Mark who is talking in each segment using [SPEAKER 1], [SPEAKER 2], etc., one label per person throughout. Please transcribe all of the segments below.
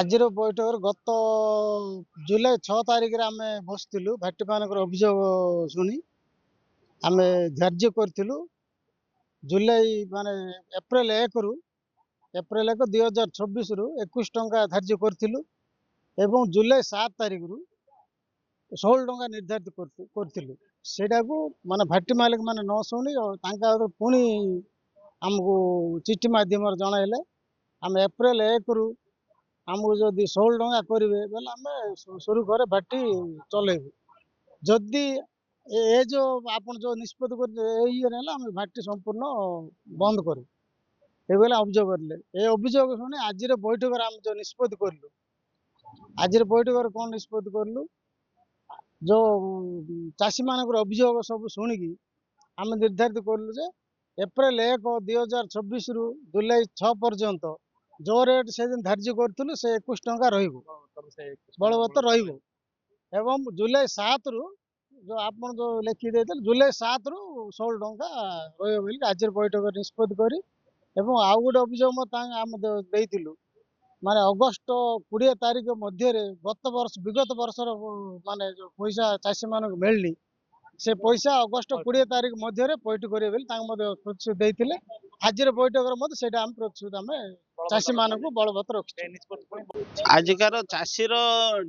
[SPEAKER 1] ଆଜିର ବୈଠକରେ ଗତ ଜୁଲାଇ 6 ତାରିଖରେ ଆମେ ବସିଥିଲୁ। ଭାଟିମାନଙ୍କର ଅଭିଯୋଗ ଶୁଣି ଆମେ ଧାର୍ଯ୍ୟ କରିଥିଲୁ ଜୁଲାଇ ମାନେ ଏପ୍ରିଲ 1ରୁ ଏପ୍ରିଲ 1 2026ରୁ 21 ଟଙ୍କା ଧାର୍ଯ୍ୟ କରିଥିଲୁ ଏବଂ ଜୁଲାଇ 7 ତାରିଖରୁ 16 ଟଙ୍କା ନିର୍ଦ୍ଧାରିତ କରିଥିଲୁ। ସେଇଟାକୁ ମାନେ ଭାଟି ମାଲିକ ମାନେ ନ ଶୁଣି ତାଙ୍କ ପୁଣି ଆମକୁ ଚିଠି ମାଧ୍ୟମରେ ଜଣାଇଲେ ଆମେ ଏପ୍ରିଲ 1ରୁ ଆମକୁ ଯଦି 16 ଟଙ୍କା କରିବେ ବୋଲେ ଆମେ ସୁରୁଖୁରୁରେ ଭାଟି ଚଲେଇବୁ। ଯଦି ଏ ଯୋଉ ଆପଣ ଯୋଉ ନିଷ୍ପତ୍ତି କରିବେ ଏଇ ଇଏ ନେଲେ ଆମେ ଭାଟି ସମ୍ପୂର୍ଣ୍ଣ ବନ୍ଦ କରିବୁ ଏଇଭଳି ଅଭିଯୋଗ କରିଲେ। ଏ ଅଭିଯୋଗ ଶୁଣି ଆଜିର ବୈଠକରେ ଆମେ ଯୋଉ ନିଷ୍ପତ୍ତି କରିଲୁ, ଆଜିର ବୈଠକରେ କ'ଣ ନିଷ୍ପତ୍ତି କରିଲୁ, ଯୋଉ ଚାଷୀମାନଙ୍କର ଅଭିଯୋଗ ସବୁ ଶୁଣିକି ଆମେ ନିର୍ଦ୍ଧାରିତ କରିଲୁ ଯେ ଏପ୍ରିଲ 1 2026ରୁ ଜୁଲାଇ 6 ପର୍ଯ୍ୟନ୍ତ ଯୋଉ ରେଟ୍ ସେଦିନ ଧାର୍ଯ୍ୟ କରିଥିଲୁ ସେ 21 ଟଙ୍କା ରହିବ, ବଳବତ୍ତର ରହିବ। ଏବଂ ଜୁଲାଇ 7ରୁ ଯୋଉ ଆପଣ ଯୋଉ ଲେଖି ଦେଇଥିଲେ ଜୁଲାଇ 7ରୁ 16 ଟଙ୍କା ରହିବ ବୋଲି ଆଜିର ବୈଠକରେ ନିଷ୍ପତ୍ତି କରି ଏବଂ ଆଉ ଗୋଟେ ଅଭିଯୋଗ ଆମେ ଦେଇଥିଲୁ ମାନେ ଅଗଷ୍ଟ 20 ତାରିଖ ମଧ୍ୟରେ ବିଗତ ବର୍ଷର ମାନେ ଯୋଉ ପଇସା ଚାଷୀମାନଙ୍କୁ ମିଳିନି ସେ ପଇସା ଅଗଷ୍ଟ 20 ତାରିଖ ମଧ୍ୟରେ ପଇଠ କରିବେ ବୋଲି ତାଙ୍କୁ ମଧ୍ୟ ପ୍ରତିଶ୍ରୁତି ଦେଇଥିଲେ। ଆଜିର ବୈଠକରେ ମଧ୍ୟ ସେଇଟା ଆମେ ପ୍ରତିଶ୍ରୁତି ଆମେ ଚାଷୀମାନଙ୍କୁ ବଳବତ୍ତ ରଖିଛୁ।
[SPEAKER 2] ଆଜିକାର ଚାଷୀର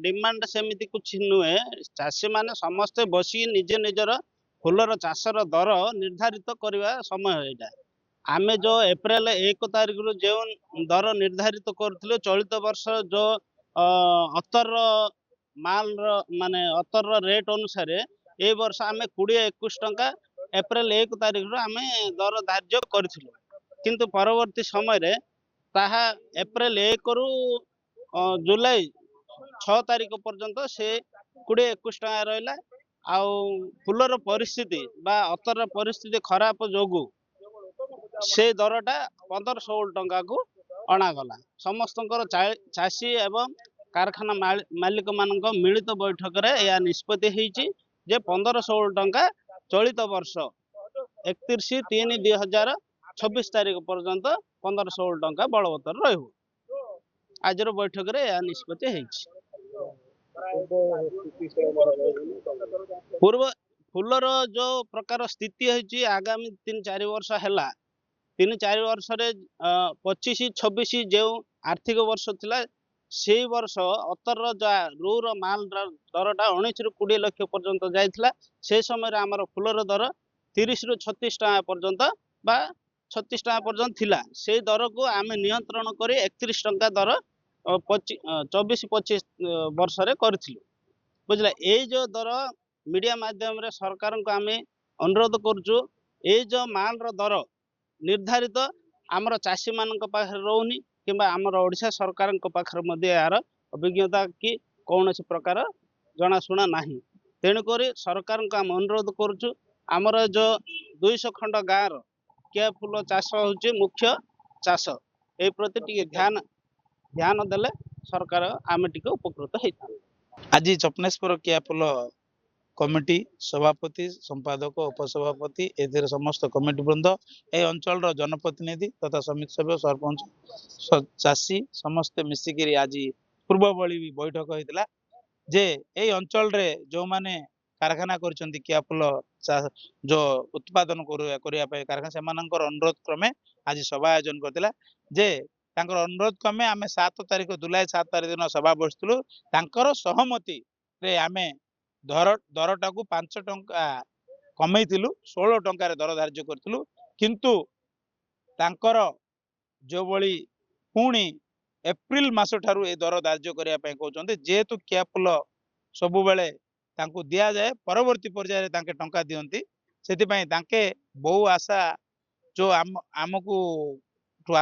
[SPEAKER 2] ଡିମାଣ୍ଡ ସେମିତି କିଛି ନୁହେଁ। ଚାଷୀମାନେ ସମସ୍ତେ ବସିକି ନିଜର ଫୁଲର ଚାଷର ଦର ନିର୍ଦ୍ଧାରିତ କରିବା ସମୟ ଏଇଟା। ଆମେ ଯୋଉ ଏପ୍ରିଲ 1 ତାରିଖରୁ ଯେଉଁ ଦର ନିର୍ଦ୍ଧାରିତ କରୁଥିଲେ ଚଳିତ ବର୍ଷ ଯୋଉ ଅତର ମାଲର ମାନେ ଅତରର ରେଟ୍ ଅନୁସାରେ ଏଇ ବର୍ଷ ଆମେ 20-21 ଟଙ୍କା ଏପ୍ରିଲ 1 ତାରିଖରୁ ଆମେ ଦର ଧାର୍ଯ୍ୟ କରିଥିଲୁ। କିନ୍ତୁ ପରବର୍ତ୍ତୀ ସମୟରେ ତାହା ଏପ୍ରିଲ 1ରୁ ଜୁଲାଇ 6 ତାରିଖ ପର୍ଯ୍ୟନ୍ତ ସେ 20-21 ଟଙ୍କା ରହିଲା। ଆଉ ଫୁଲର ପରିସ୍ଥିତି ବା ଅତରର ପରିସ୍ଥିତି ଖରାପ ଯୋଗୁଁ ସେ ଦରଟା 15-16 ଟଙ୍କାକୁ ଅଣାଗଲା। ସମସ୍ତଙ୍କର ଚାଷୀ ଏବଂ କାରଖାନା ମାଲିକ ମାନଙ୍କ ମିଳିତ ବୈଠକରେ ଏହା ନିଷ୍ପତ୍ତି ହେଇଛି ଯେ 15-16 ଟଙ୍କା ଚଳିତ ବର୍ଷ 31/3/2026 ତାରିଖ ପର୍ଯ୍ୟନ୍ତ 15-16 ଟଙ୍କା ବଳବତ୍ତର ରହିବ। ଆଜିର ବୈଠକରେ ଏହା ନିଷ୍ପତ୍ତି ହେଇଛି। ପୂର୍ବ ଫୁଲର ଯୋଉ ପ୍ରକାର ସ୍ଥିତି ହେଇଛି ଆଗାମୀ 3-4 ବର୍ଷ ହେଲା, 3-4 ବର୍ଷରେ 25-26 ଯେଉଁ ଆର୍ଥିକ ବର୍ଷ ଥିଲା ସେଇ ବର୍ଷ ଅତରର ରୂର ମାଲର ଦରଟା 19-20 ଲକ୍ଷ ପର୍ଯ୍ୟନ୍ତ ଯାଇଥିଲା। ସେ ସମୟରେ ଆମର ଫୁଲର ଦର 30-36 ଟଙ୍କା ପର୍ଯ୍ୟନ୍ତ ବା 36 ଟଙ୍କା ପର୍ଯ୍ୟନ୍ତ ଥିଲା। ସେଇ ଦରକୁ ଆମେ ନିୟନ୍ତ୍ରଣ କରି 31 ଟଙ୍କା ଦର 24-25 ବର୍ଷରେ କରିଥିଲୁ। ବୁଝିଲା, ଏଇ ଯୋଉ ଦର ମିଡ଼ିଆ ମାଧ୍ୟମରେ ସରକାରଙ୍କୁ ଆମେ ଅନୁରୋଧ କରୁଛୁ, ଏଇ ଯୋଉ ମାଲର ଦର ନିର୍ଦ୍ଧାରିତ ଆମର ଚାଷୀମାନଙ୍କ ପାଖରେ ରହୁନି କିମ୍ବା ଆମର ଓଡ଼ିଶା ସରକାରଙ୍କ ପାଖରେ ମଧ୍ୟ ଏହାର ଅଭିଜ୍ଞତା କି କୌଣସି ପ୍ରକାର ଜଣାଶୁଣା ନାହିଁ। ତେଣୁକରି ସରକାରଙ୍କୁ ଆମେ ଅନୁରୋଧ କରୁଛୁ, ଆମର ଯୋଉ 200 ଖଣ୍ଡ ଗାଁର କିଆ ଫୁଲ ଚାଷ ହେଉଛି ମୁଖ୍ୟ ଚାଷ, ଏଇ ପ୍ରତି ଟିକେ ଧ୍ୟାନ ଦେଲେ ସରକାର ଆମେ ଟିକେ ଉପକୃତ ହେଇଥାନ୍ତୁ।
[SPEAKER 3] ଆଜି ଚପନେଶ୍ୱର କିଆ ଫୁଲ କମିଟି ସଭାପତି, ସମ୍ପାଦକ, ଉପସଭାପତି ଏଥିରେ ସମସ୍ତ କମିଟି ବୃନ୍ଦ, এই ଅଞ୍ଚଳର ଜନପ୍ରତିନିଧି ତଥା ସମିତି ସଭ୍ୟ, ସରପଞ୍ଚ, ଚାଷୀ ସମସ୍ତେ ମିଶିକିରି ଆଜି ପୂର୍ବ ଭଳି ବୈଠକ ହେଇଥିଲା ଯେ এই ଅଞ୍ଚଳରେ ଯେଉଁମାନେ କାରଖାନା କରିଛନ୍ତି କିଆ ଫୁଲ ଯୋଉ ଉତ୍ପାଦନ କରିବା ପାଇଁ କାରଖାନା, ସେମାନଙ୍କର ଅନୁରୋଧ କ୍ରମେ ଆଜି ସଭା ଆୟୋଜନ କରିଥିଲା ଯେ ତାଙ୍କର ଅନୁରୋଧ କ୍ରମେ ଆମେ ଜୁଲାଇ 7 ତାରିଖ ଦିନ ସଭା ବସିଥିଲୁ। ତାଙ୍କର ସହମତିରେ ଆମେ ଦରଟାକୁ 5 ଟଙ୍କା କମେଇଥିଲୁ, 16 ଟଙ୍କାରେ ଦର ଧାର୍ଯ୍ୟ କରିଥିଲୁ। କିନ୍ତୁ ତାଙ୍କର ଯୋଉଭଳି ପୁଣି ଏପ୍ରିଲ ମାସ ଠାରୁ ଏ ଦର ଧାର୍ଯ୍ୟ କରିବା ପାଇଁ କହୁଛନ୍ତି, ଯେହେତୁ କିଆ ଫୁଲ ସବୁବେଳେ ତାଙ୍କୁ ଦିଆଯାଏ, ପରବର୍ତ୍ତୀ ପର୍ଯ୍ୟାୟରେ ତାଙ୍କେ ଟଙ୍କା ଦିଅନ୍ତି, ସେଥିପାଇଁ ତାଙ୍କେ ବହୁ ଆଶା ଯୋଉ ଆମକୁ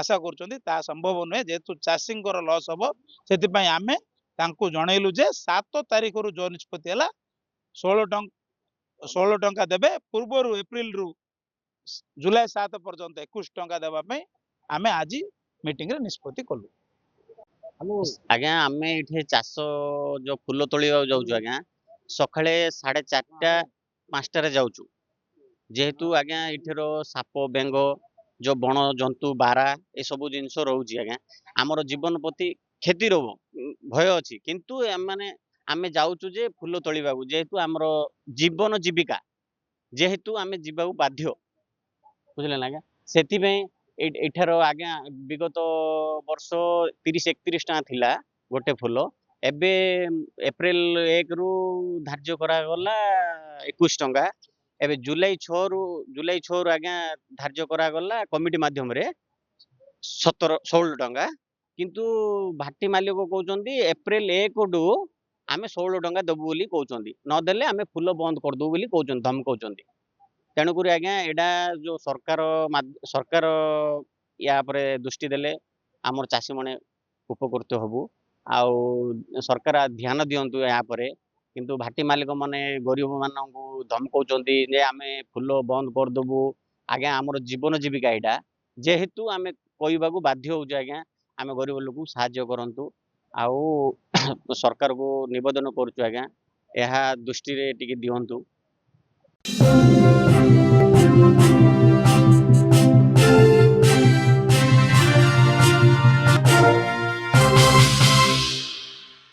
[SPEAKER 3] ଆଶା କରୁଛନ୍ତି ତାହା ସମ୍ଭବ ନୁହେଁ, ଯେହେତୁ ଚାଷୀଙ୍କର ଲସ୍ ହବ। ସେଥିପାଇଁ ଆମେ ତାଙ୍କୁ ଜଣେଇଲୁ ଯେ 7 ତାରିଖରୁ ଯୋଉ ନିଷ୍ପତ୍ତି ହେଲା 16 ଟଙ୍କା ଦେବେ, ପୂର୍ବରୁ ଏପ୍ରିଲରୁ ଜୁଲାଇ 7 ପର୍ଯ୍ୟନ୍ତ 21 ଟଙ୍କା ଦେବା ପାଇଁ ଆମେ ଆଜି ମିଟିଂରେ ନିଷ୍ପତ୍ତି କଲୁ।
[SPEAKER 4] ଆଜ୍ଞା, ଆମେ ଏଠି ଚାଷ ଯୋଉ ଫୁଲ ତୋଳିବାକୁ ଯାଉଛୁ ଆଜ୍ଞା, ସକାଳେ 4:30-5ଟାରେ ଯାଉଛୁ। ଯେହେତୁ ଆଜ୍ଞା ଏଠିର ସାପ ବେଙ୍ଗ ଯୋଉ ବଣ ଜନ୍ତୁ ବାରା ଏସବୁ ଜିନିଷ ରହୁଛି ଆଜ୍ଞା, ଆମର ଜୀବନ ପ୍ରତି କ୍ଷତିର ଭୟ ଅଛି କିନ୍ତୁ ମାନେ ଆମେ ଯାଉଛୁ ଯେ ଫୁଲ ତୋଳିବାକୁ ଯେହେତୁ ଆମର ଜୀବନ ଜୀବିକା ଯେହେତୁ ଆମେ ଯିବାକୁ ବାଧ୍ୟ ବୁଝିଲେ ନା ଆଜ୍ଞା ସେଥିପାଇଁ ଏଠାର ଆଜ୍ଞା ବିଗତ ବର୍ଷ 30-31 ଟଙ୍କା ଥିଲା ଗୋଟେ ଫୁଲ ଏବେ ଏପ୍ରିଲ 1 ରୁ ଧାର୍ଯ୍ୟ କରାଗଲା 21 ଟଙ୍କା ଏବେ ଜୁଲାଇ 6 ରୁ ଆଜ୍ଞା ଧାର୍ଯ୍ୟ କରାଗଲା କମିଟି ମାଧ୍ୟମରେ 16 ଟଙ୍କା କିନ୍ତୁ ଭାଟି ମାଲିକ କହୁଛନ୍ତି ଏପ୍ରିଲ 1 ରୁ ଆମେ 16 ଟଙ୍କା ଦେବୁ ବୋଲି କହୁଛନ୍ତି ନଦେଲେ ଆମେ ଫୁଲ ବନ୍ଦ କରିଦେବୁ ବୋଲି କହୁଛନ୍ତି ଧମକଉଛନ୍ତି ତେଣୁକରି ଆଜ୍ଞା ଏଇଟା ଯୋଉ ସରକାର ୟା ଉପରେ ଦୃଷ୍ଟି ଦେଲେ ଆମର ଚାଷୀ ମାନେ ଉପକୃତ ହବୁ ଆଉ ସରକାର ଧ୍ୟାନ ଦିଅନ୍ତୁ ଏହା ପରେ କିନ୍ତୁ ଭାଟି ମାଲିକ ମାନେ ଗରିବ ମାନଙ୍କୁ ଧମକଉଛନ୍ତି ଯେ ଆମେ ଫୁଲ ବନ୍ଦ କରିଦେବୁ ଆଜ୍ଞା ଆମର ଜୀବନ ଜୀବିକା ଏଇଟା ଯେହେତୁ ଆମେ କହିବାକୁ ବାଧ୍ୟ ହଉଛୁ ଆଜ୍ଞା ଆମେ ଗରିବ ଲୋକଙ୍କୁ ସାହାଯ୍ୟ କରନ୍ତୁ ଆଉ ସରକାରକୁ ନିବେଦନ କରୁଛୁ ଆଜ୍ଞା ଏହା ଦୃଷ୍ଟିରେ ଟିକେ ଦିଅନ୍ତୁ।